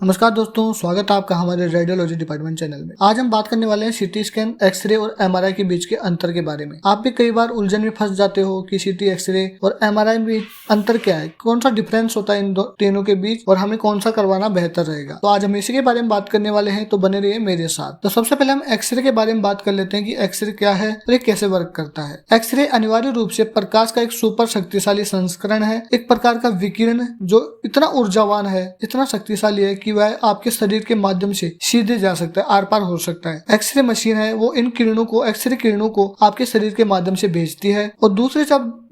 नमस्कार दोस्तों, स्वागत है आपका हमारे रेडियोलॉजी डिपार्टमेंट चैनल में। आज हम बात करने वाले हैं सीटी स्कैन, एक्सरे और एमआरआई के बीच के अंतर के बारे में। आप भी कई बार उलझन में फंस जाते हो कि सीटी, एक्सरे और एमआरआई में अंतर क्या है, कौन सा डिफरेंस होता है इन तीनों के बीच और हमें कौन सा करवाना बेहतर रहेगा। तो आज हम इसी के बारे में बात करने वाले हैं, तो बने रहिए मेरे साथ। तो सबसे पहले हम एक्सरे के बारे में बात कर लेते हैं कि एक्सरे क्या है और ये कैसे वर्क करता है। एक्सरे अनिवार्य रूप से प्रकाश का एक सुपर शक्तिशाली संस्करण है, एक प्रकार का विकिरण जो इतना ऊर्जावान है, इतना शक्तिशाली है कि वह आपके शरीर के माध्यम से सीधे जा सकता है, आर पार हो सकता है। एक्सरे मशीन है वो इन किरणों को, एक्सरे किरणों को आपके शरीर के माध्यम से भेजती है और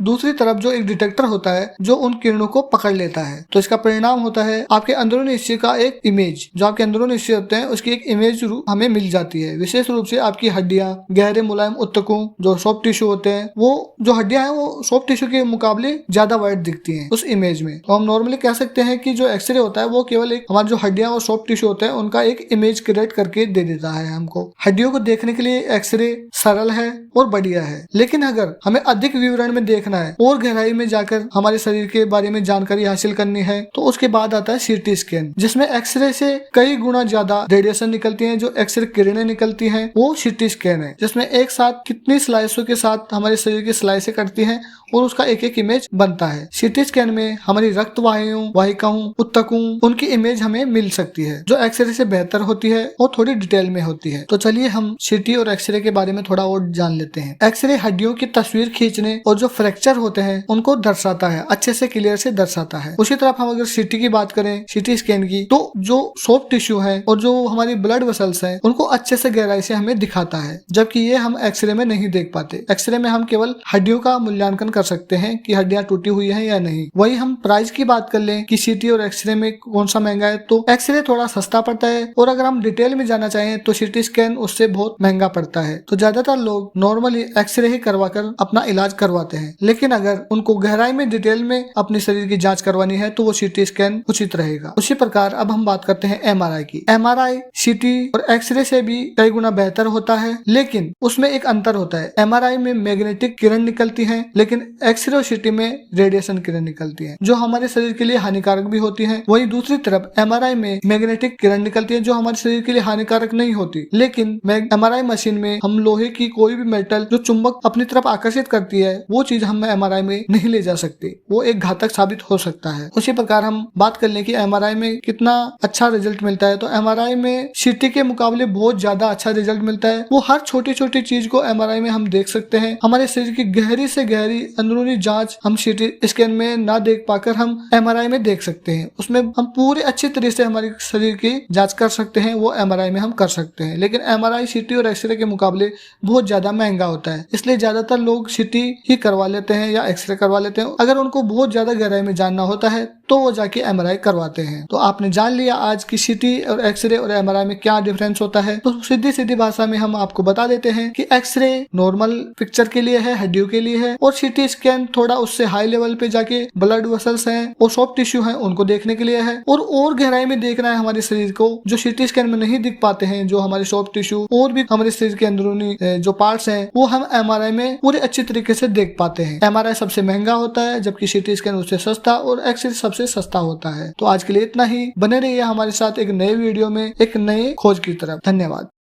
दूसरी तरफ जो एक डिटेक्टर होता है जो उन किरणों को पकड़ लेता है। तो इसका परिणाम होता है आपके अंदरूनी हिस्से का एक इमेज, जो आपके अंदरूनी हिस्से होते हैं उसकी एक इमेज हमें मिल जाती है। विशेष रूप से आपकी हड्डियां, गहरे मुलायम ऊतकों, जो सॉफ्ट टिश्यू होते हैं, वो जो हड्डियां हैं वो सॉफ्ट टिश्यू के मुकाबले ज्यादा वाइट दिखती हैं उस इमेज में। तो हम नॉर्मली कह सकते हैं कि जो एक्सरे होता है वो केवल एक हमारी जो हड्डियां और सॉफ्ट टिश्यू होते हैं उनका एक इमेज क्रिएट करके दे देता है हमको। हड्डियों को देखने के लिए एक्सरे सरल है और बढ़िया है, लेकिन अगर हमें अधिक विवरण में देखना है और गहराई में जाकर हमारे शरीर के बारे में जानकारी हासिल करनी है तो उसके बाद आता है सीटी स्कैन, जिसमें एक्सरे से कई गुना ज्यादा रेडिएशन निकलती है। जो एक्सरे किरणें निकलती हैं वो सीटी स्कैन है, जिसमें एक साथ कितनी स्लाइसों के साथ हमारे शरीर की स्लाइसें कटती हैं और उसका एक एक इमेज बनता है। सीटी स्कैन में हमारी रक्त वाहिकाओं, ऊतकों, उनकी इमेज हमें मिल सकती है जो एक्सरे से बेहतर होती है और थोड़ी डिटेल में होती है। तो चलिए हम सीटी और एक्सरे के बारे में थोड़ा और जान लेते हैं। एक्सरे हड्डियों की तस्वीर खींचने और जो फ्रैक्चर होते हैं उनको दर्शाता है, अच्छे से क्लियर से दर्शाता है। उसी तरफ हम अगर सीटी की बात करें, सीटी स्कैन की, तो जो सॉफ्ट टिश्यू है और जो हमारी ब्लड वेसल्स है उनको अच्छे से गहराई से हमें दिखाता है, जबकि ये हम एक्सरे में नहीं देख पाते। एक्सरे में हम केवल हड्डियों का मूल्यांकन कर सकते हैं कि हड्डियां टूटी हुई हैं या नहीं। वही हम प्राइस की बात कर लें कि सीटी और एक्सरे में कौन सा महंगा है, तो एक्सरे थोड़ा सस्ता पड़ता है और अगर हम डिटेल में जाना चाहें तो सीटी स्कैन उससे बहुत महंगा पड़ता है। तो ज्यादातर लोग नॉर्मली एक्सरे ही करवाकर अपना इलाज करवाते हैं, लेकिन अगर उनको गहराई में डिटेल में अपने शरीर की जांच करवानी है तो वो सीटी स्कैन उचित रहेगा। उसी प्रकार अब हम बात करते हैं एमआरआई की। एमआरआई सीटी और एक्सरे से भी कई गुना बेहतर होता है, लेकिन उसमें एक अंतर होता है। एमआरआई में मैग्नेटिक किरण निकलती है, लेकिन एक्सरे और सीटी में रेडिएशन किरण निकलती है जो हमारे शरीर के लिए हानिकारक भी होती है। वहीं दूसरी तरफ एमआरआई में मैग्नेटिक किरण निकलती है जो हमारे शरीर के लिए हानिकारक नहीं होती, लेकिन एमआरआई मशीन में हम लोहे की कोई भी मेटल जो चुंबक अपनी तरफ आकर्षित करती है वो चीज हम एमआरआई में नहीं ले जा सकते, वो एक घातक साबित हो सकता है। उसी प्रकार हम बात कर लें कि एमआरआई में कितना अच्छा रिजल्ट मिलता है, तो एमआरआई में सीटी के मुकाबले बहुत ज्यादा अच्छा रिजल्ट मिलता है। वो हर छोटी छोटी चीज को एमआरआई में हम देख सकते हैं। हमारे शरीर की गहरी से गहरी अंदरूनी जांच हम सीटी स्कैन में ना देख पाकर हम एमआरआई में देख सकते हैं। उसमें हम पूरे अच्छे तरीके से हमारे शरीर की जांच कर सकते हैं, वो एमआरआई में हम कर सकते हैं। लेकिन एमआरआई सीटी और एक्सरे के मुकाबले बहुत ज्यादा महंगा होता है, इसलिए ज्यादातर लोग सीटी ही करवा लेते हैं या एक्सरे करवा लेते हैं। अगर उनको बहुत ज्यादा गहराई में जानना होता है तो वो जाके एमआरआई करवाते हैं। तो आपने जान लिया आज की सीटी और एक्सरे और एमआरआई में क्या डिफरेंस होता है। तो सीधी सीधी भाषा में हम आपको बता देते हैं कि एक्सरे नॉर्मल पिक्चर के लिए है, हड्डियों के लिए है, और सीटी स्कैन थोड़ा उससे हाई लेवल पे जाके ब्लड वेसल्स हैं और सॉफ्ट टिश्यू हैं उनको देखने के लिए है, और गहराई में देखना है हमारे शरीर को जो सीटी स्कैन में नहीं दिख पाते हैं, जो हमारे सॉफ्ट टिश्यू और भी हमारे शरीर के अंदरूनी जो पार्ट्स हैं वो हम एमआरआई में पूरे अच्छी तरीके से देख पाते हैं। एमआरआई सबसे महंगा होता है जबकि सीटी स्कैन उससे सस्ता और एक्सरे सबसे सस्ता होता है। तो आज के लिए इतना ही। बने रहिए हमारे साथ एक नए वीडियो में एक नए खोज की तरफ। धन्यवाद।